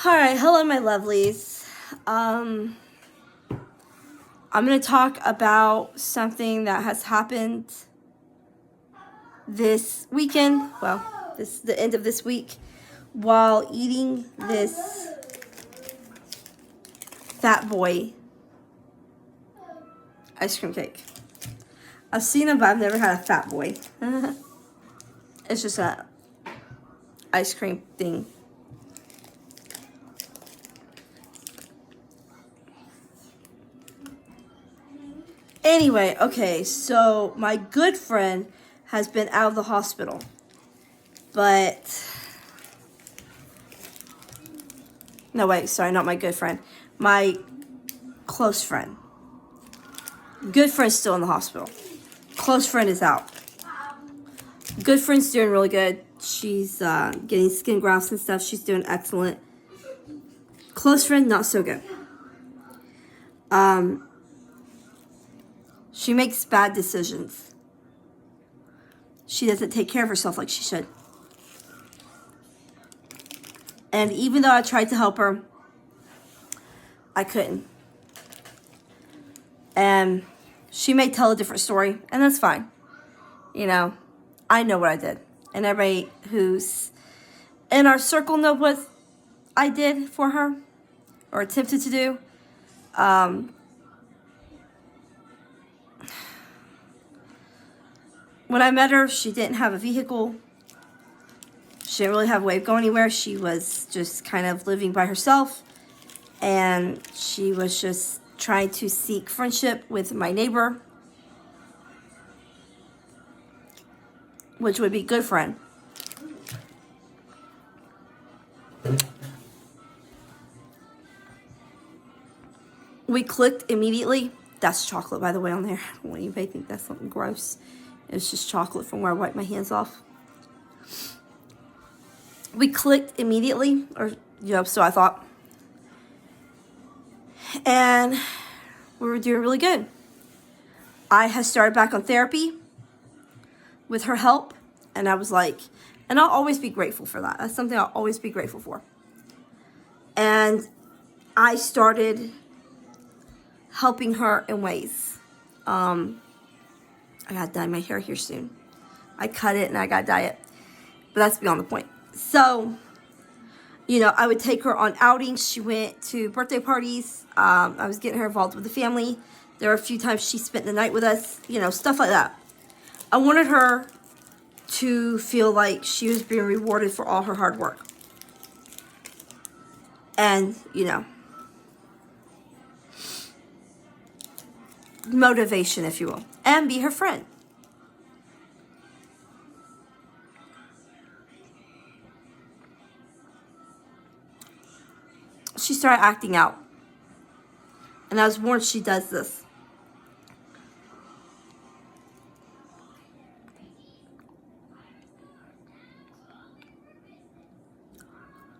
Alright, hello my lovelies. I'm going to talk about something that has happened this weekend. Well, this is the end of this week while eating this Fat Boy ice cream cake. I've seen them, but I've never had a Fat Boy. It's just a ice cream thing. Anyway, okay, so my good friend has been out of the hospital, but no, wait, sorry, not my good friend, my close friend. Good friend's still in the hospital. Close friend is out. Good friend's doing really good. She's getting skin grafts and stuff. She's doing excellent. Close friend, not so good. She makes bad decisions. She doesn't take care of herself like she should. And even though I tried to help her, I couldn't. And she may tell a different story, and that's fine. You know, I know what I did. And everybody who's in our circle know what I did for her, or attempted to do. When I met her, she didn't have a vehicle. She didn't really have a way of going anywhere. She was just kind of living by herself. And she was just trying to seek friendship with my neighbor, which would be good friend. We clicked immediately. That's chocolate, by the way, on there. I don't want anybody to think that's something gross. It's just chocolate from where I wiped my hands off. We clicked immediately, or so I thought. And we were doing really good. I had started back on therapy with her help, and I was like, and I'll always be grateful for that. That's something I'll always be grateful for. And I started helping her in ways. I gotta dye my hair here soon. I cut it and I gotta dye it. But that's beyond the point. So, you know, I would take her on outings. She went to birthday parties. I was getting her involved with the family. There were a few times she spent the night with us. You know, stuff like that. I wanted her to feel like she was being rewarded for all her hard work. And, you know, motivation, if you will. And be her friend. She started acting out. And I was warned she does this.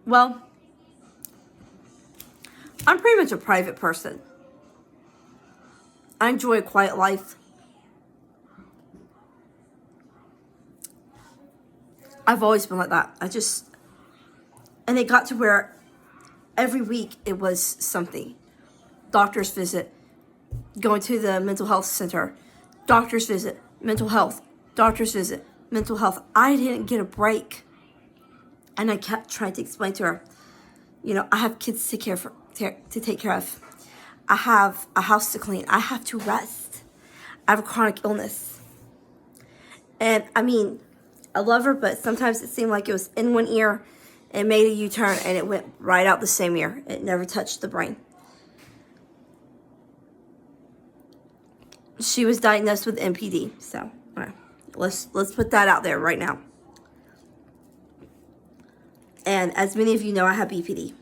Well, I'm pretty much a private person. I enjoy a quiet life. I've always been like that. And it got to where every week it was something. Doctor's visit, going to the mental health center, doctor's visit, mental health, doctor's visit, mental health. I didn't get a break. And I kept trying to explain to her, you know, I have kids to take care of. I have a house to clean. I have to rest. I have a chronic illness. And I mean, I love her, but sometimes it seemed like it was in one ear and made a U-turn and it went right out the same ear. It never touched the brain. She was diagnosed with NPD, so let's put that out there right now. And as many of you know, I have BPD.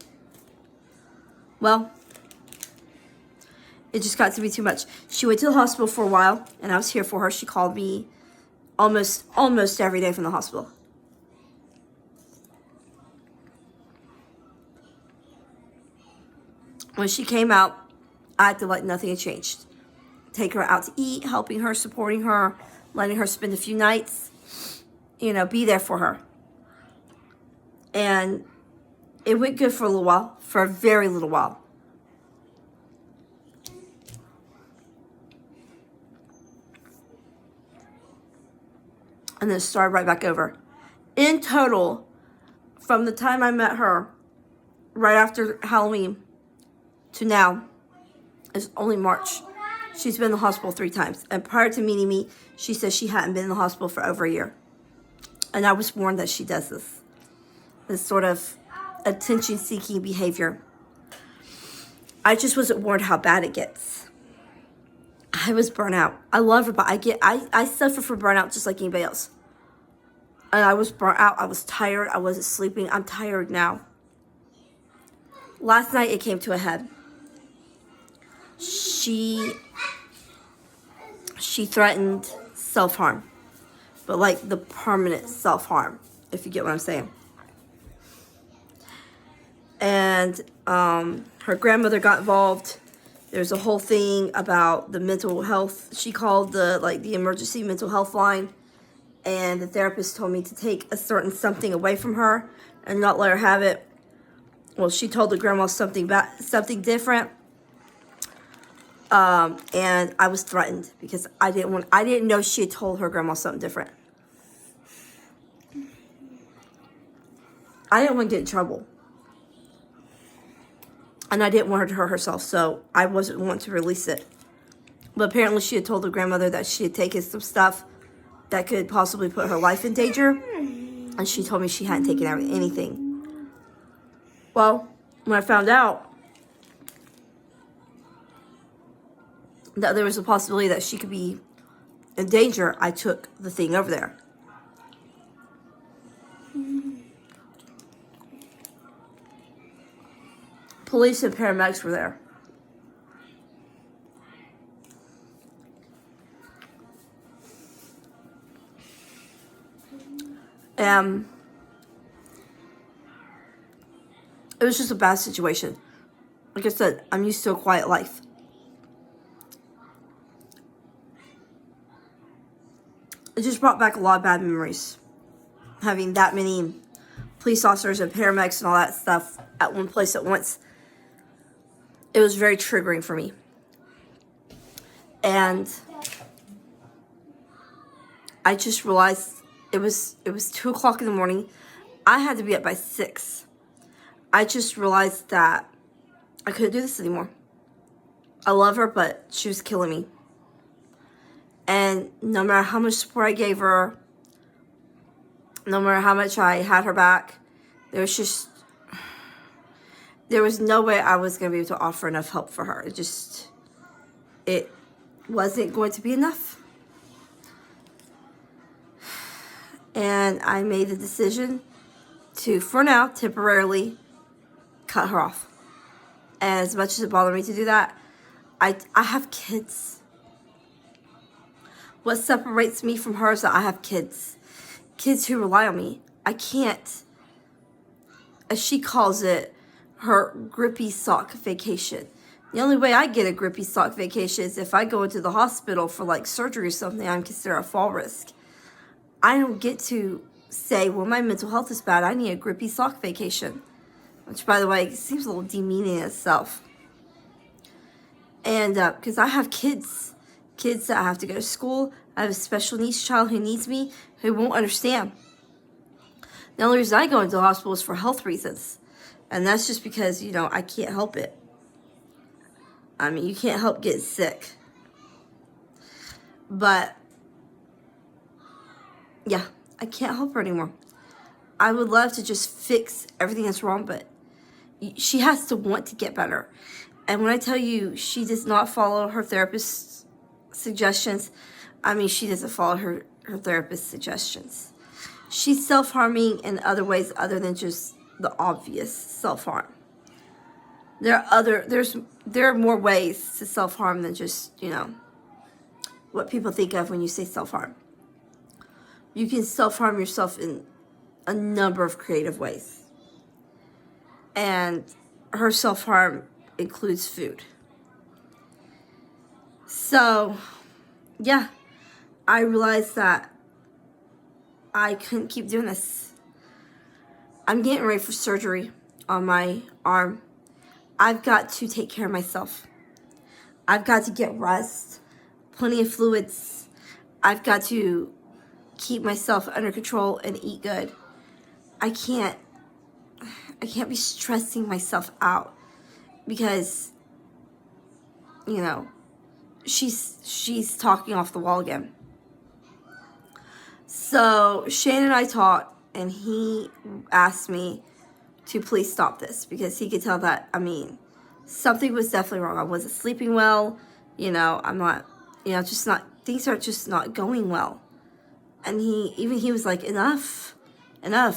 Well, it just got to be too much. She went to the hospital for a while, and I was here for her. She called me almost every day from the hospital. When she came out, I acted like nothing had changed. Take her out to eat, helping her, supporting her, letting her spend a few nights, you know, be there for her. And It went good for a little while, for a very little while. And then it started right back over. In total, from the time I met her, right after Halloween, to now, is only March. She's been in the hospital 3 times. And prior to meeting me, she said she hadn't been in the hospital for over a year. And I was warned that she does this sort of attention-seeking behavior. I just wasn't warned how bad it gets. I was burnt out. I love her, but I suffer from burnout just like anybody else. And I was burnt out. I was tired. I wasn't sleeping. I'm tired now. Last night it came to a head. She threatened self-harm. But like the permanent self-harm, if you get what I'm saying. And her grandmother got involved. There's a whole thing about the mental health. She called the emergency mental health line, and the therapist told me to take a certain something away from her and not let her have it. Well, she told the grandma something different, and I was threatened because I didn't know she had told her grandma something different. I didn't want to get in trouble. And I didn't want her to hurt herself, so I wasn't wanting to release it. But apparently she had told her grandmother that she had taken some stuff that could possibly put her life in danger. And she told me she hadn't taken anything. Well, when I found out that there was a possibility that she could be in danger, I took the thing over there. Police and paramedics were there. It was just a bad situation. Like I said, I'm used to a quiet life. It just brought back a lot of bad memories. Having that many police officers and paramedics and all that stuff at one place at once. It was very triggering for me. And I just realized it was 2 o'clock in the morning. I had to be up by 6. I just realized that I couldn't do this anymore. I love her, but she was killing me. And no matter how much support I gave her, no matter how much I had her back, there was no way I was going to be able to offer enough help for her. It wasn't going to be enough. And I made the decision to, for now, temporarily cut her off. And as much as it bothered me to do that, I have kids. What separates me from her is that I have kids. Kids who rely on me. I can't, as she calls it, her grippy sock vacation. The only way I get a grippy sock vacation is if I go into the hospital for like surgery or something I'm considered a fall risk. I don't get to say, well, my mental health is bad, I need a grippy sock vacation. Which, by the way, seems a little demeaning in itself. And because I have kids that have to go to school. I have a special needs child who needs me, who won't understand. The only reason I go into the hospital is for health reasons. And that's just because, I can't help it. I mean, you can't help getting sick. But, yeah, I can't help her anymore. I would love to just fix everything that's wrong, but she has to want to get better. And when I tell you she does not follow her therapist's suggestions, I mean, she doesn't follow her therapist's suggestions. She's self-harming in other ways other than just the obvious self-harm. There are more ways to self-harm than just, what people think of when you say self-harm. You can self-harm yourself in a number of creative ways. And her self-harm includes food. So, yeah, I realized that I couldn't keep doing this. I'm getting ready for surgery on my arm. I've got to take care of myself. I've got to get rest, plenty of fluids. I've got to keep myself under control and eat good. I can't be stressing myself out because, you know, she's talking off the wall again. So Shane and I talked, and he asked me to please stop this because he could tell that, something was definitely wrong. I wasn't sleeping well. I'm not, just not, things are just not going well. And he was like, enough,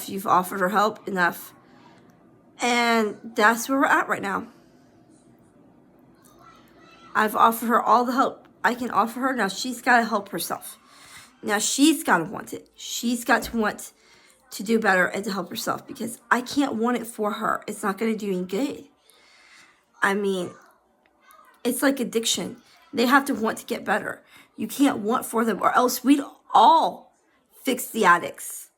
you've offered her help, enough. And that's where we're at right now. I've offered her all the help I can offer her. Now she's got to help herself. Now she's got to want it. She's got to want to do better and to help herself because I can't want it for her. It's not going to do any good. It's like addiction. They have to want to get better. You can't want for them, or else we'd all fix the addicts.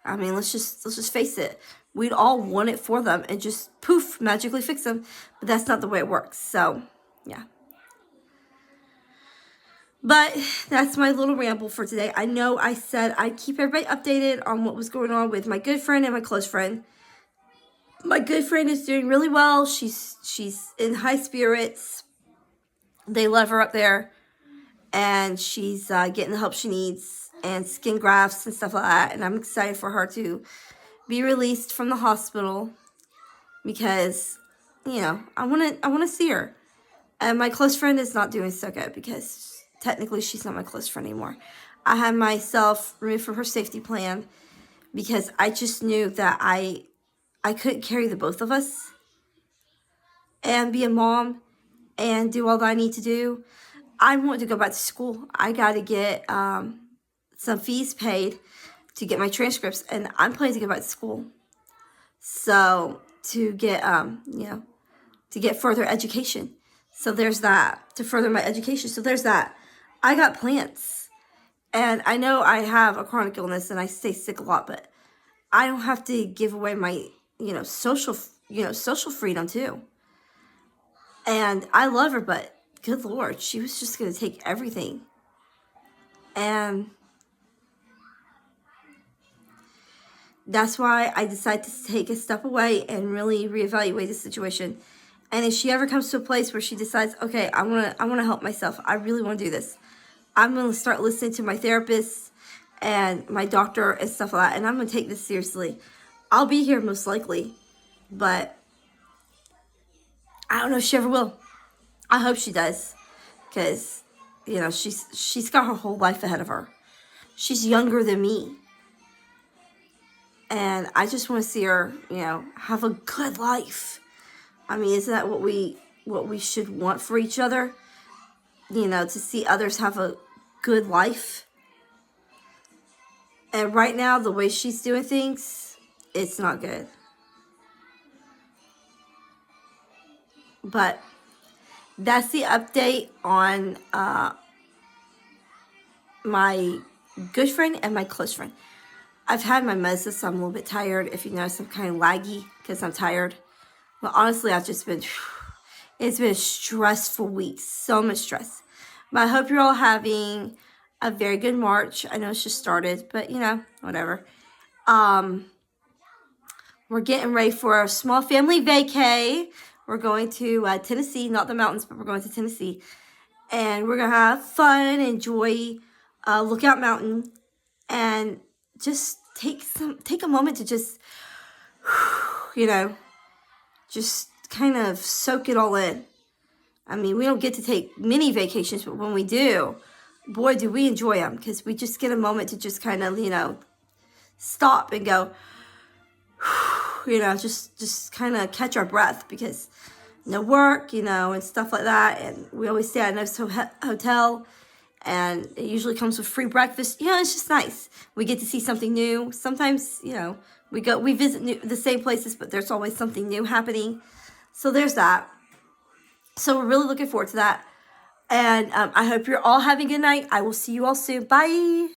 Let's just face it. We'd all want it for them and just poof, magically fix them. But that's not the way it works. So, yeah. But that's my little ramble for today. I know I said I'd keep everybody updated on what was going on with my good friend and my close friend. My good friend is doing really well. She's in high spirits. They love her up there. And she's getting the help she needs and skin grafts and stuff like that. And I'm excited for her to be released from the hospital because, I want to see her. And my close friend is not doing so good because technically she's not my close friend anymore. I had myself removed from her safety plan because I just knew that I couldn't carry the both of us and be a mom and do all that I need to do. I want to go back to school. I got to get some fees paid to get my transcripts, and I'm planning to go back to school. So to get to get further education. So there's that, to further my education. So there's that. I got plans. And I know I have a chronic illness and I stay sick a lot, but I don't have to give away my, social freedom too. And I love her, but good Lord, she was just going to take everything. And that's why I decided to take a step away and really reevaluate the situation. And if she ever comes to a place where she decides, okay, I want to help myself, I really want to do this, I'm going to start listening to my therapist and my doctor and stuff like that, and I'm going to take this seriously. I'll be here most likely, but I don't know if she ever will. I hope she does, because, she's got her whole life ahead of her. She's younger than me. And I just want to see her, have a good life. Isn't that what we should want for each other? To see others have a good life. And right now, the way she's doing things, it's not good. But that's the update on my good friend and my close friend. I've had my medicine, so I'm a little bit tired. If you notice, I'm kind of laggy because I'm tired. But honestly, it's been a stressful week. So much stress. But I hope you're all having a very good March. I know it's just started, but whatever. We're getting ready for a small family vacay. We're going to Tennessee, not the mountains, but we're going to Tennessee. And we're going to have fun, enjoy Lookout Mountain, and just take a moment to just, just kind of soak it all in. We don't get to take many vacations, but when we do, boy, do we enjoy them, because we just get a moment to just kind of, stop and go, just kind of catch our breath, because work, and stuff like that. And we always stay at a nice hotel, and it usually comes with free breakfast. It's just nice. We get to see something new. Sometimes, we visit the same places, but there's always something new happening. So there's that. So we're really looking forward to that. And I hope you're all having a good night. I will see you all soon. Bye.